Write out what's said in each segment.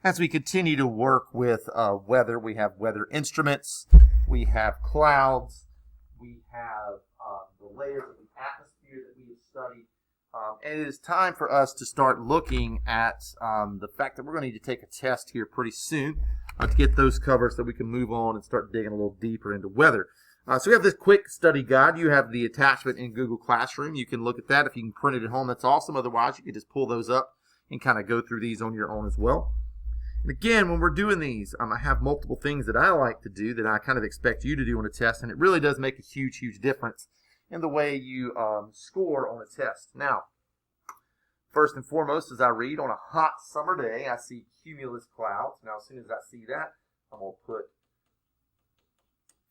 As we continue to work with weather, we have weather instruments, we have clouds, we have the layers of the atmosphere that we have studied. And it is time for us to start looking at the fact that we're going to need to take a test here pretty soon to get those covered so we can move on and start digging a little deeper into weather. So we have this quick study guide. You have the attachment in Google Classroom. You can look at that. If you can print it at home, that's awesome. Otherwise, you can just pull those up and kind of go through these on your own as well. And again, when we're doing these, I have multiple things that I like to do that I kind of expect you to do on a test, and it really does make a huge, huge difference in the way you score on a test. Now, first and foremost, as I read, on a hot summer day, I see cumulus clouds. Now, as soon as I see that, I'm going to put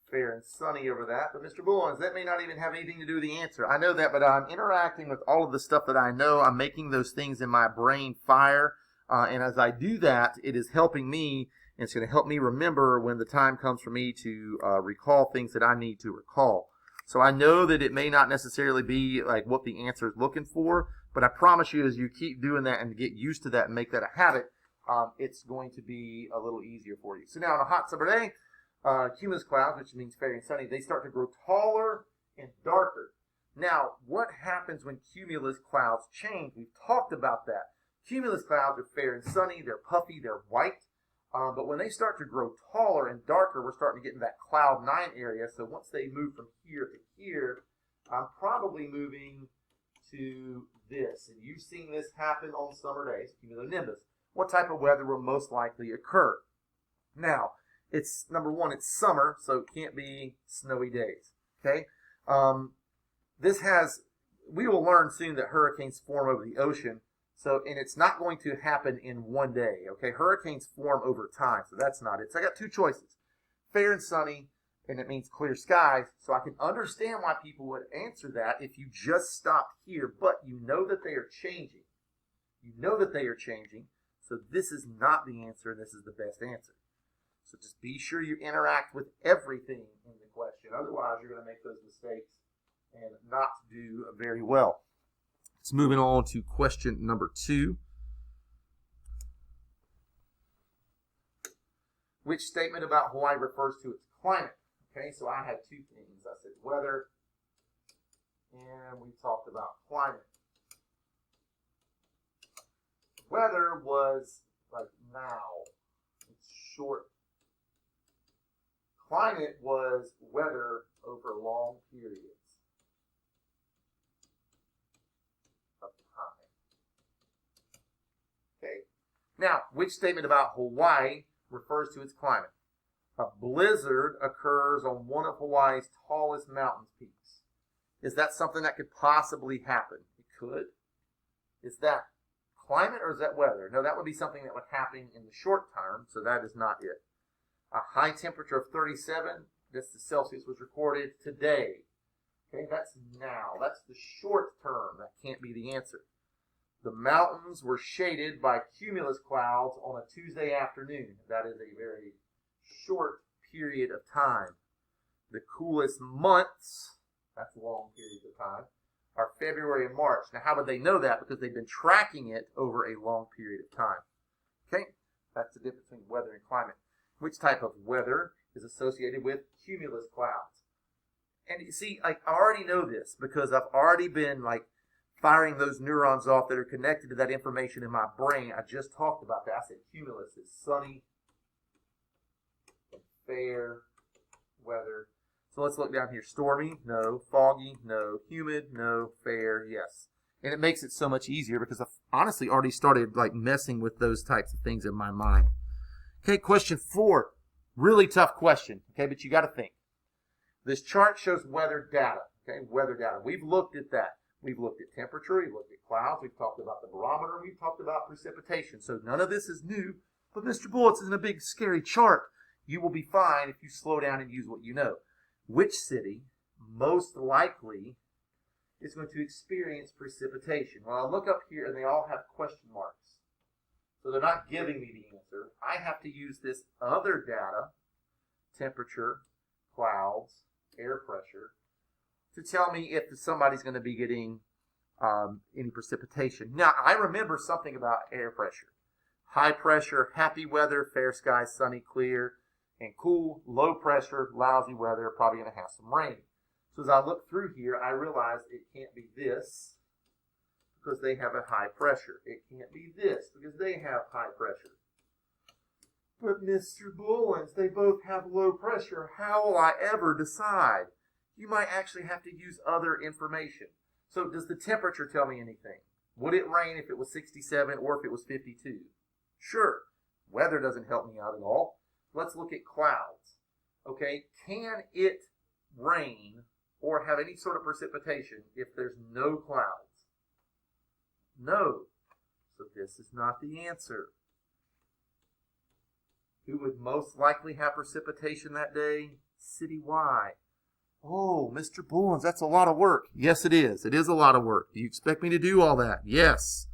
fair and sunny over that. But Mr. Bullens, that may not even have anything to do with the answer. I know that, but I'm interacting with all of the stuff that I know. I'm making those things in my brain fire. And as I do that, it is helping me, and it's going to help me remember when the time comes for me to recall things that I need to recall. So I know that it may not necessarily be like what the answer is looking for, but I promise you as you keep doing that and get used to that and make that a habit, it's going to be a little easier for you. So now on a hot summer day, cumulus clouds, which means fair and sunny, they start to grow taller and darker. Now, what happens when cumulus clouds change? We've talked about that. Cumulus clouds are fair and sunny, they're puffy, they're white, but when they start to grow taller and darker, we're starting to get in that cloud 9 area. So once they move from here to here, I'm probably moving to this. And you've seen this happen on summer days, cumulonimbus. What type of weather will most likely occur? Now, it's number one, it's summer, so it can't be snowy days. Okay? We will learn soon that hurricanes form over the ocean. So, and it's not going to happen in one day, okay? Hurricanes form over time, so that's not it. So I got two choices, fair and sunny, and it means clear skies. So I can understand why people would answer that if you just stopped here, but you know that they are changing. You know that they are changing, so this is not the answer, and this is the best answer. So just be sure you interact with everything in the question. Otherwise, you're going to make those mistakes and not do very well. Let's moving on to question number 2. Which statement about Hawaii refers to its climate? Okay, so I had two things. I said weather, and we talked about climate. Weather was like now. It's short. Climate was weather over long periods. Now, which statement about Hawaii refers to its climate? A blizzard occurs on one of Hawaii's tallest mountain peaks. Is that something that could possibly happen? It could. Is that climate or is that weather? No, that would be something that would happen in the short term, so that is not it. A high temperature of 37, this the Celsius, was recorded today. Okay, that's now. That's the short term. That can't be the answer. The mountains were shaded by cumulus clouds on a Tuesday afternoon. That is a very short period of time. The coolest months, that's long periods of time, are February and March. Now, how would they know that? Because they've been tracking it over a long period of time. Okay? That's the difference between weather and climate. Which type of weather is associated with cumulus clouds? And you see, I already know this because I've already been firing those neurons off that are connected to that information in my brain. I just talked about that. I said cumulus is sunny and fair weather. So let's look down here. Stormy, no. Foggy, no. Humid, no. Fair, yes. And it makes it so much easier because I've honestly already started messing with those types of things in my mind. Okay, question 4. Really tough question, okay, but you got to think. This chart shows weather data, okay, weather data. We've looked at that. We've looked at temperature, we've looked at clouds, we've talked about the barometer, we've talked about precipitation. So none of this is new, but Mr. Bullets isn't a big scary chart. You will be fine if you slow down and use what you know. Which city most likely is going to experience precipitation? Well, I look up here and they all have question marks. So they're not giving me the answer. I have to use this other data, temperature, clouds, air pressure, to tell me if somebody's going to be getting any precipitation. Now, I remember something about air pressure. High pressure, happy weather, fair skies, sunny, clear, and cool. Low pressure, lousy weather, probably going to have some rain. So as I look through here, I realize it can't be this because they have a high pressure. It can't be this because they have high pressure. But Mr. Bullens, they both have low pressure. How will I ever decide? You might actually have to use other information. So does the temperature tell me anything? Would it rain if it was 67 or if it was 52? Sure. Weather doesn't help me out at all. Let's look at clouds. Okay, can it rain or have any sort of precipitation if there's no clouds? No. So this is not the answer. Who would most likely have precipitation that day? City Y. Oh, Mr. Bullens, that's a lot of work. Yes, it is. It is a lot of work. Do you expect me to do all that? Yes,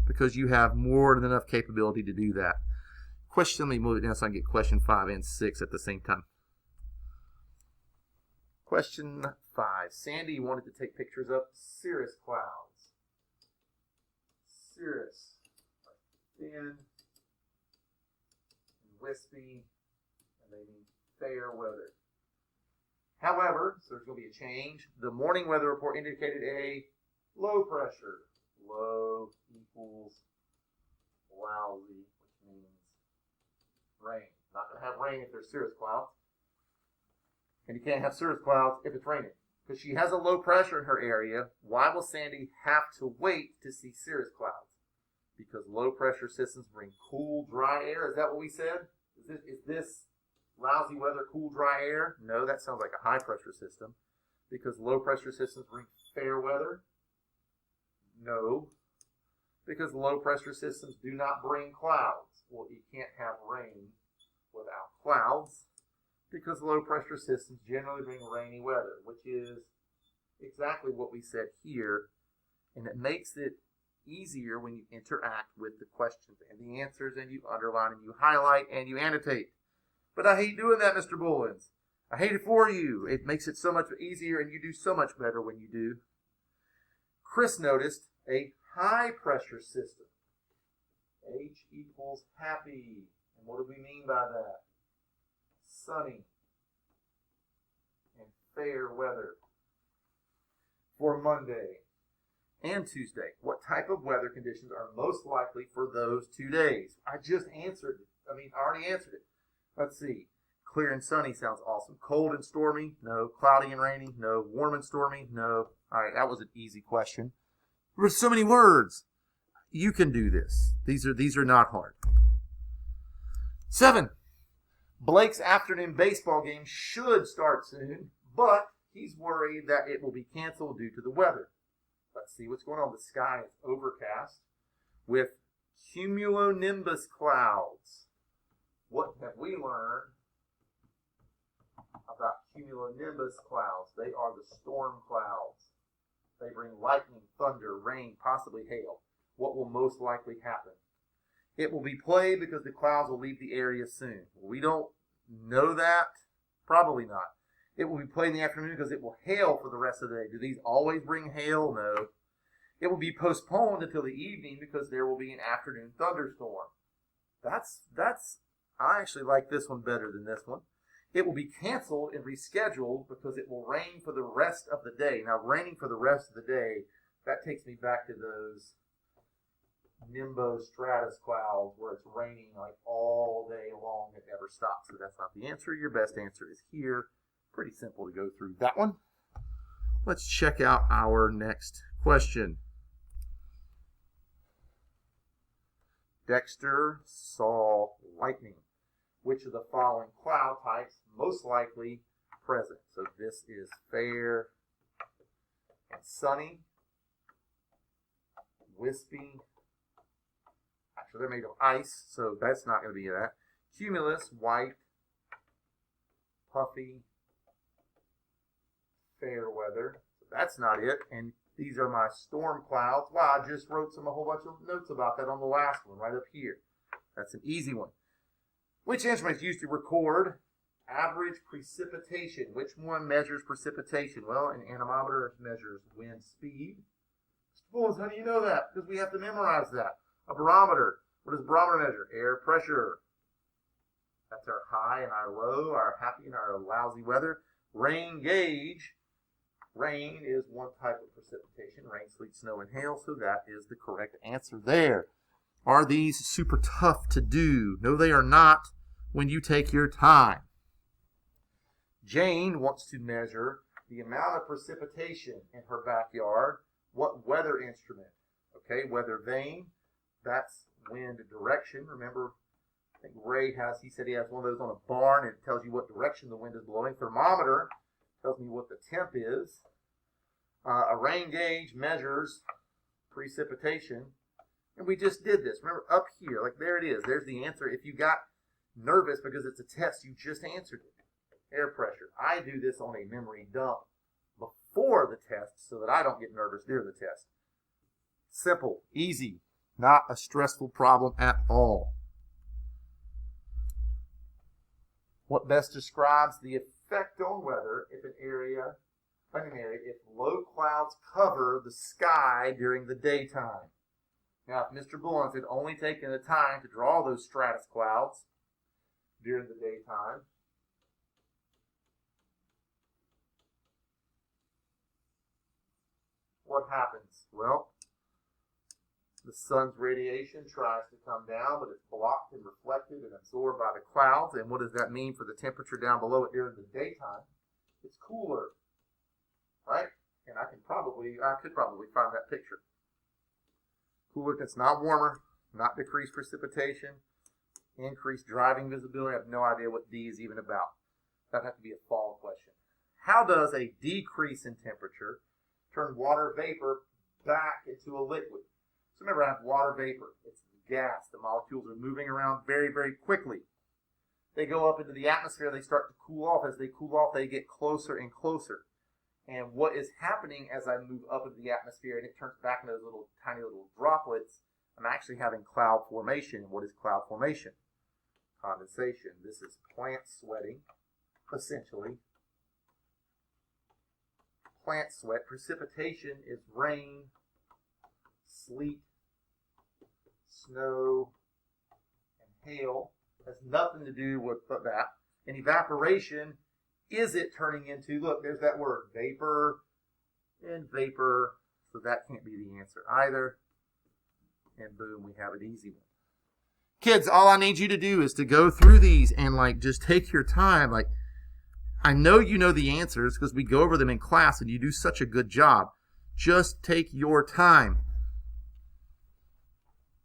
because you have more than enough capability to do that. Let me move it down so I can get question 5 and 6 at the same time. Question 5. Sandy wanted to take pictures of cirrus clouds. Cirrus. Thin and wispy, and they mean fair weather. However, so there's going to be a change. The morning weather report indicated a low pressure. Low equals lousy, which means rain. Not going to have rain if there's cirrus clouds. And you can't have cirrus clouds if it's raining. Because she has a low pressure in her area, why will Sandy have to wait to see cirrus clouds? Because low pressure systems bring cool, dry air. Is that what we said? Is this lousy weather, cool, dry air? No, that sounds like a high pressure system. Because low pressure systems bring fair weather? No. Because low pressure systems do not bring clouds. Well, you can't have rain without clouds. Because low pressure systems generally bring rainy weather, which is exactly what we said here. And it makes it easier when you interact with the questions and the answers, and you underline and you highlight and you annotate. But I hate doing that, Mr. Bullens. I hate it for you. It makes it so much easier, and you do so much better when you do. Chris noticed a high pressure system. H equals happy. And what do we mean by that? Sunny and fair weather for Monday and Tuesday. What type of weather conditions are most likely for those 2 days? I just answered it. I already answered it. Let's see. Clear and sunny sounds awesome. Cold and stormy? No. Cloudy and rainy? No. Warm and stormy? No. All right, that was an easy question. There were so many words. You can do this. These are not hard. 7. Blake's afternoon baseball game should start soon, but he's worried that it will be canceled due to the weather. Let's see what's going on. The sky is overcast with cumulonimbus clouds. What have we learned about cumulonimbus clouds? They are the storm clouds. They bring lightning, thunder, rain, possibly hail. What will most likely happen? It will be played because the clouds will leave the area soon. We don't know that. Probably not. It will be played in the afternoon because it will hail for the rest of the day. Do these always bring hail? No. It will be postponed until the evening because there will be an afternoon thunderstorm. I actually like this one better than this one. It will be canceled and rescheduled because it will rain for the rest of the day. Now, raining for the rest of the day, that takes me back to those nimbostratus clouds where it's raining like all day long. It never stops. So that's not the answer. Your best answer is here. Pretty simple to go through that one. Let's check out our next question. Dexter saw lightning. Which of the following cloud types most likely present? So this is fair and sunny, wispy. Actually, they're made of ice, so that's not going to be that. Cumulus, white, puffy, fair weather. So that's not it. And these are my storm clouds. Wow, I just wrote a whole bunch of notes about that on the last one, right up here. That's an easy one. Which instrument is used to record average precipitation? Which one measures precipitation? Well, an anemometer measures wind speed. Mr. Bullens, how do you know that? Because we have to memorize that. A barometer. What does barometer measure? Air pressure. That's our high and our low, our happy and our lousy weather. Rain gauge. Rain is one type of precipitation. Rain, sleet, snow, and hail. So that is the correct answer there. Are these super tough to do? No, they are not when you take your time. Jane wants to measure the amount of precipitation in her backyard. What weather instrument? Okay, weather vane. That's wind direction. Remember, I think Ray he said he has one of those on a barn, and it tells you what direction the wind is blowing. Thermometer tells me what the temp is. A rain gauge measures precipitation. And we just did this. Remember, up here, like there it is. There's the answer. If you got nervous because it's a test, you just answered it. Air pressure. I do this on a memory dump before the test so that I don't get nervous during the test. Simple, easy, not a stressful problem at all. What best describes the effect on weather if if low clouds cover the sky during the daytime? Now, if Mr. Bullens had only taken the time to draw those stratus clouds during the daytime, what happens? Well, the sun's radiation tries to come down, but it's blocked and reflected and absorbed by the clouds. And what does that mean for the temperature down below it during the daytime? It's cooler, right? And I could probably find that picture. Cooler, it's not warmer, not decreased precipitation, increased driving visibility. I have no idea what D is even about. That'd have to be a fall question. How does a decrease in temperature turn water vapor back into a liquid? So remember, I have water vapor. It's gas. The molecules are moving around very, very quickly. They go up into the atmosphere. They start to cool off. As they cool off, they get closer and closer. And what is happening as I move up into the atmosphere and it turns back into those little tiny little droplets, I'm actually having cloud formation. What is cloud formation? Condensation. This is plant sweating, essentially. Plant sweat. Precipitation is rain, sleet, snow, and hail. Has nothing to do with that. And evaporation, is it turning into, look, there's that word, vapor and vapor. So that can't be the answer either. And boom, we have an easy one. Kids, all I need you to do is to go through these and just take your time. I know you know the answers because we go over them in class and you do such a good job. Just take your time.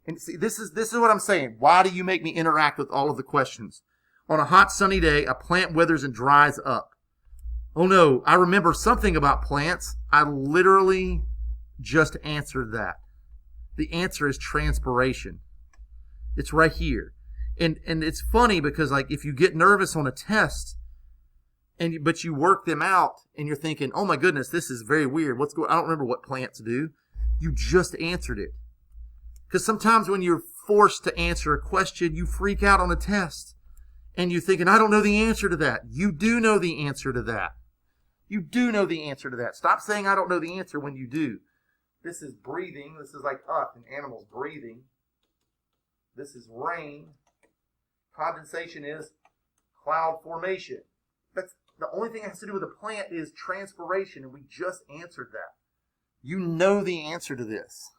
And see, this is what I'm saying. Why do you make me interact with all of the questions? On a hot sunny day, a plant withers and dries up. Oh no, I remember something about plants. I literally just answered that. The answer is transpiration. It's right here. And it's funny because if you get nervous on a test but you work them out and you're thinking, "Oh my goodness, this is very weird. I don't remember what plants do." You just answered it. Because sometimes when you're forced to answer a question, you freak out on a test. And you're thinking, "I don't know the answer to that." You do know the answer to that. You do know the answer to that. Stop saying, "I don't know the answer," when you do. This is breathing. This is like us and animals breathing. This is rain. Condensation is cloud formation. That's the only thing that has to do with a plant is transpiration, and we just answered that. You know the answer to this.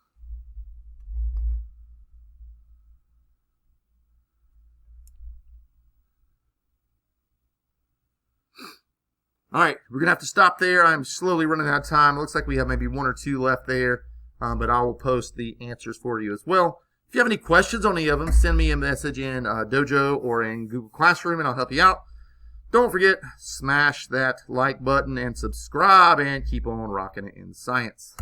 All right, we're going to have to stop there. I'm slowly running out of time. It looks like we have maybe one or two left there, but I will post the answers for you as well. If you have any questions on any of them, send me a message in Dojo or in Google Classroom, and I'll help you out. Don't forget, smash that like button and subscribe, and keep on rocking it in science.